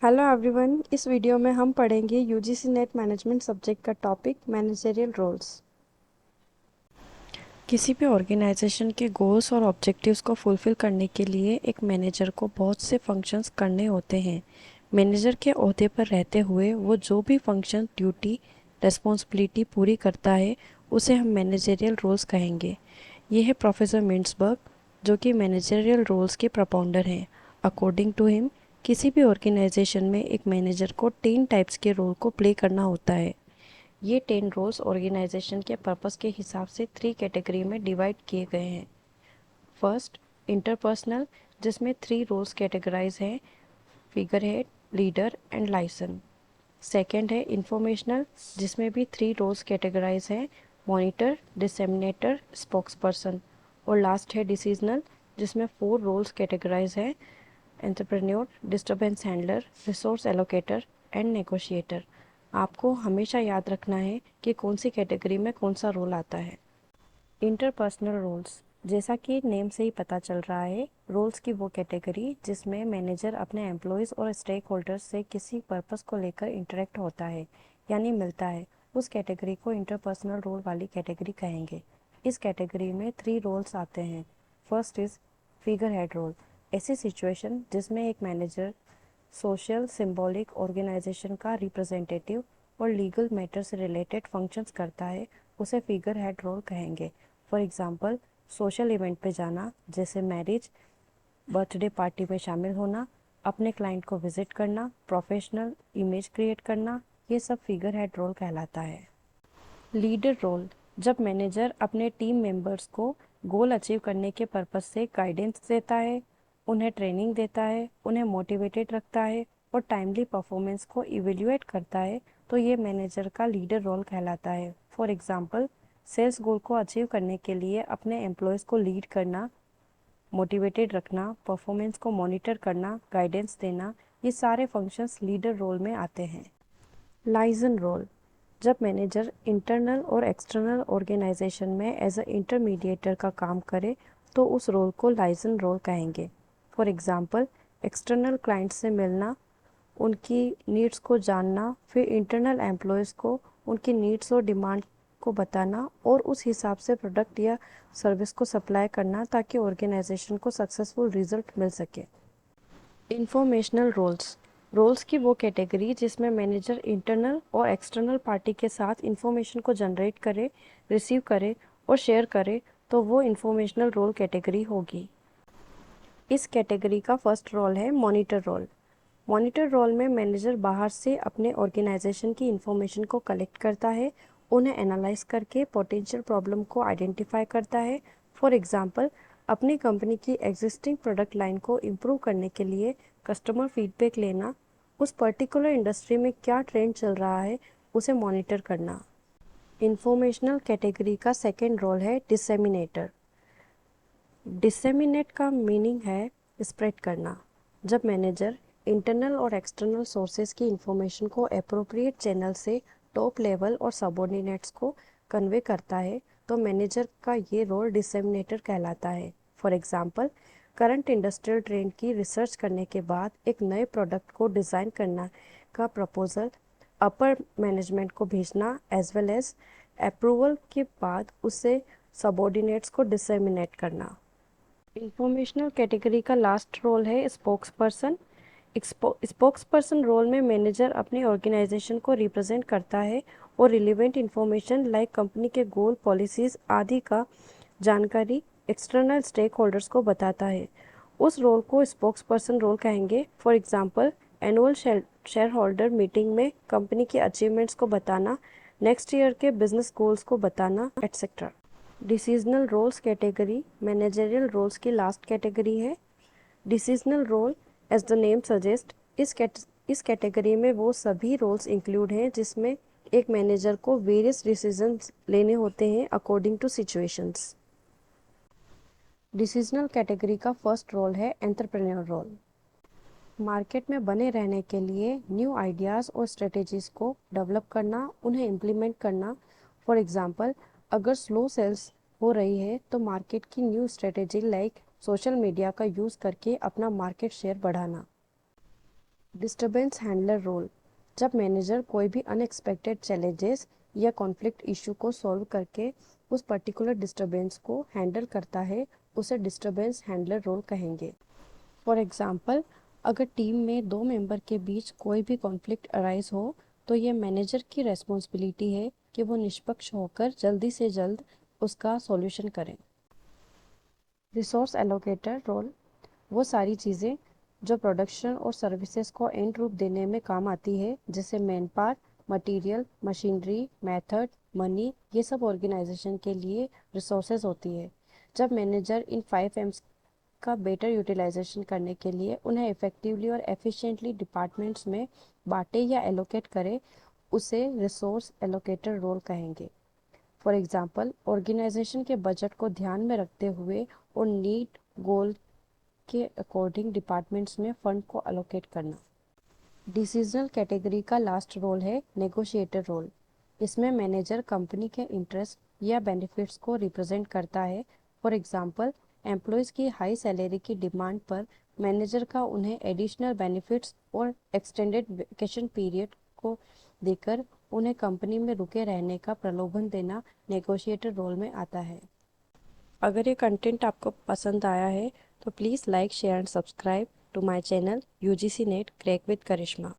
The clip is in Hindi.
Hello everyone. इस वीडियो में हम पढ़ेंगे यूजीसी नेट मैनेजमेंट सब्जेक्ट का टॉपिक मैनेजरियल रोल्स। किसी भी ऑर्गेनाइजेशन के गोल्स और ऑब्जेक्टिव्स को फुलफिल करने के लिए एक मैनेजर को बहुत से फंक्शंस करने होते हैं। मैनेजर के ओहदे पर रहते हुए वो जो भी फंक्शन, ड्यूटी, रिस्पॉन्सिबिलिटी पूरी करता है उसे हम मैनेजरियल रोल्स कहेंगे। ये है प्रोफेसर मिंट्सबर्ग, जो कि मैनेजरियल रोल्स के प्रपोंडर हैं। अकॉर्डिंग टू हिम, किसी भी ऑर्गेनाइजेशन में एक मैनेजर को 10 टाइप्स के रोल को प्ले करना होता है। ये 10 रोल्स ऑर्गेनाइजेशन के पर्पस के हिसाब से 3 कैटेगरी में डिवाइड किए गए हैं। फर्स्ट, इंटरपर्सनल, जिसमें 3 रोल्स कैटेगराइज हैं: figure head, leader and licence. Second है इंफॉर्मेशनल, जिसमें भी 3 रोल्स कैटेगराइज हैं: मॉनिटर, डिसेमिनेटर, स्पोक्सपर्सन। और लास्ट है डिसीजनल, जिसमें 4 रोल्स कैटेगराइज हैं: entrepreneur, disturbance handler, resource allocator and negotiator. आपको हमेशा याद रखना है कि कौन सी कैटेगरी में कौन सा रोल आता है। इंटरपर्सनल रोल्स, जैसा कि नेम से ही पता चल रहा है, रोल्स की वो कैटेगरी जिसमें मैनेजर अपने एम्प्लॉयज़ और स्टेक होल्डर्स से किसी पर्पस को लेकर इंटरेक्ट होता है यानी मिलता है, उस कैटेगरी को इंटरपर्सनल रोल वाली कैटेगरी कहेंगे। इस कैटेगरी में 3 रोल्स आते हैं। First is figurehead role. ऐसी सिचुएशन जिसमें एक मैनेजर सोशल सिंबॉलिक ऑर्गेनाइजेशन का रिप्रेजेंटेटिव और लीगल मैटर से रिलेटेड फंक्शंस करता है, उसे फिगर हेड रोल कहेंगे। फॉर एग्जांपल, सोशल इवेंट पे जाना जैसे मैरिज, बर्थडे पार्टी में शामिल होना, अपने क्लाइंट को विजिट करना, प्रोफेशनल इमेज क्रिएट करना, ये सब फिगर हेड रोल कहलाता है। लीडर रोल, जब मैनेजर अपने टीम मेंबर्स को गोल अचीव करने के पर्पस से गाइडेंस देता है, उन्हें ट्रेनिंग देता है, उन्हें मोटिवेटेड रखता है और टाइमली परफॉर्मेंस को इवेल्युएट करता है, तो ये मैनेजर का लीडर रोल कहलाता है। फॉर एग्जांपल, सेल्स गोल को अचीव करने के लिए अपने एम्प्लॉयज़ को लीड करना, मोटिवेटेड रखना, परफॉर्मेंस को मॉनिटर करना, गाइडेंस देना, ये सारे फंक्शंस लीडर रोल में आते हैं। लाइजन रोल, जब मैनेजर इंटरनल और एक्सटर्नल ऑर्गेनाइजेशन में एज अ इंटरमीडिएटर का काम करे तो उस रोल को लाइजन रोल कहेंगे। फॉर एग्जांपल, एक्सटर्नल क्लाइंट से मिलना, उनकी नीड्स को जानना, फिर इंटरनल एम्प्लॉयज़ को उनकी नीड्स और डिमांड को बताना और उस हिसाब से प्रोडक्ट या सर्विस को सप्लाई करना ताकि ऑर्गेनाइजेशन को सक्सेसफुल रिजल्ट मिल सके। इंफॉर्मेशनल रोल्स, रोल्स की वो कैटेगरी जिसमें मैनेजर इंटरनल और एक्सटर्नल पार्टी के साथ इंफॉर्मेशन को जनरेट करे, रिसीव करे और शेयर करे, तो वो इंफॉर्मेशनल रोल कैटेगरी होगी। इस कैटेगरी का फर्स्ट रोल है मॉनिटर रोल। मॉनिटर रोल में मैनेजर बाहर से अपने ऑर्गेनाइजेशन की इंफॉर्मेशन को कलेक्ट करता है, उन्हें एनालाइज करके पोटेंशियल प्रॉब्लम को आइडेंटिफाई करता है। फॉर एग्जांपल, अपनी कंपनी की एग्जिस्टिंग प्रोडक्ट लाइन को इम्प्रूव करने के लिए कस्टमर फीडबैक लेना, उस पर्टिकुलर इंडस्ट्री में क्या ट्रेंड चल रहा है उसे मॉनिटर करना। इंफॉर्मेशनल कैटेगरी का सेकेंड रोल है डिसेमिनेटर। डिसेमिनेट का मीनिंग है स्प्रेड करना। जब मैनेजर इंटरनल और एक्सटर्नल सोर्सेज की इंफॉर्मेशन को अप्रोप्रिएट चैनल से टॉप लेवल और सबऑर्डिनेट्स को कन्वे करता है, तो मैनेजर का ये रोल डिसेमिनेटर कहलाता है। For example, current industrial trend की रिसर्च करने के बाद एक नए प्रोडक्ट को डिज़ाइन करना का प्रपोजल अपर मैनेजमेंट को भेजना, एज वेल एज अप्रूवल के बाद उसे सबऑर्डिनेट्स को डिसेमिनेट करना। इंफॉर्मेशनल कैटेगरी का लास्ट रोल है spokesperson. Spokesperson role में मैनेजर अपनी ऑर्गेनाइजेशन को रिप्रेजेंट करता है और रिलेवेंट इंफॉर्मेशन लाइक कंपनी के गोल, पॉलिसीज आदि का जानकारी एक्सटर्नल स्टेक होल्डर्स को बताता है। उस रोल को स्पोक्स पर्सन रोल कहेंगे। For example, annual shareholder meeting में कंपनी के अचीवमेंट्स को बताना, नेक्स्ट ईयर के बिजनेस गोल्स को बताना, etcetera. Decisional roles category managerial roles की लास्ट कैटेगरी है। Decisional role, as the name suggest, इस कैटेगरी में वो सभी रोल्स इंक्लूड हैं जिसमें एक मैनेजर को वेरियस डिसीजंस लेने होते हैं according to situations. Decisional category का फर्स्ट रोल है एंटरप्रेन्योर रोल। मार्केट में बने रहने के लिए न्यू आइडियाज़ और स्ट्रेटेजीज़ को डेवलप करना, उन्हें इम्प्लीमेंट करना। फॉर एग्जांपल, अगर स्लो सेल्स हो रही है तो मार्केट की new strategy like social media का यूज़ करके अपना मार्केट शेयर बढ़ाना। Disturbance handler role. जब मैनेजर कोई भी अनएक्सपेक्टेड चैलेंजेस या कॉन्फ्लिक्ट इशू को सॉल्व करके उस पर्टिकुलर डिस्टरबेंस को हैंडल करता है, उसे डिस्टरबेंस हैंडलर रोल कहेंगे। फॉर एग्जांपल, अगर टीम में दो मेंबर के बीच कोई भी कॉन्फ्लिक्ट अराइज हो, तो ये मैनेजर की रेस्पॉन्सिबिलिटी है कि वो निष्पक्ष होकर जल्दी से जल्द उसका सॉल्यूशन करें। Resource allocator role. वो सारी चीज़ें जो प्रोडक्शन और सर्विसेज को एंड रूप देने में काम आती है, जैसे man power, material, machinery, method, money, ये सब ऑर्गेनाइजेशन के लिए रिसोर्सेज होती है। जब मैनेजर इन 5 एम्स का बेटर यूटिलाइजेशन करने के लिए उन्हें इफेक्टिवली और एफिशिएंटली डिपार्टमेंट्स में बांटे या एलोकेट करे, उसे रिसोर्स एलोकेटर रोल कहेंगे। फॉर एग्जांपल, ऑर्गेनाइजेशन के बजट को ध्यान में रखते हुए और नीड गोल के अकॉर्डिंग डिपार्टमेंट्स में फंड को अलोकेट करना। डिसीजनल कैटेगरी का लास्ट रोल है नेगोशिएटर रोल। इसमें मैनेजर कंपनी के इंटरेस्ट या बेनिफिट्स को रिप्रेजेंट करता है। फॉर एग्जांपल, एम्प्लॉयज़ की हाई सैलरी की डिमांड पर मैनेजर का उन्हें एडिशनल बेनिफिट्स और एक्सटेंडेड वेकेशन पीरियड को देकर उन्हें कंपनी में रुके रहने का प्रलोभन देना नेगोशिएटर रोल में आता है। अगर ये कंटेंट आपको पसंद आया है तो please like share and subscribe to my channel UGC NET crack with Karishma.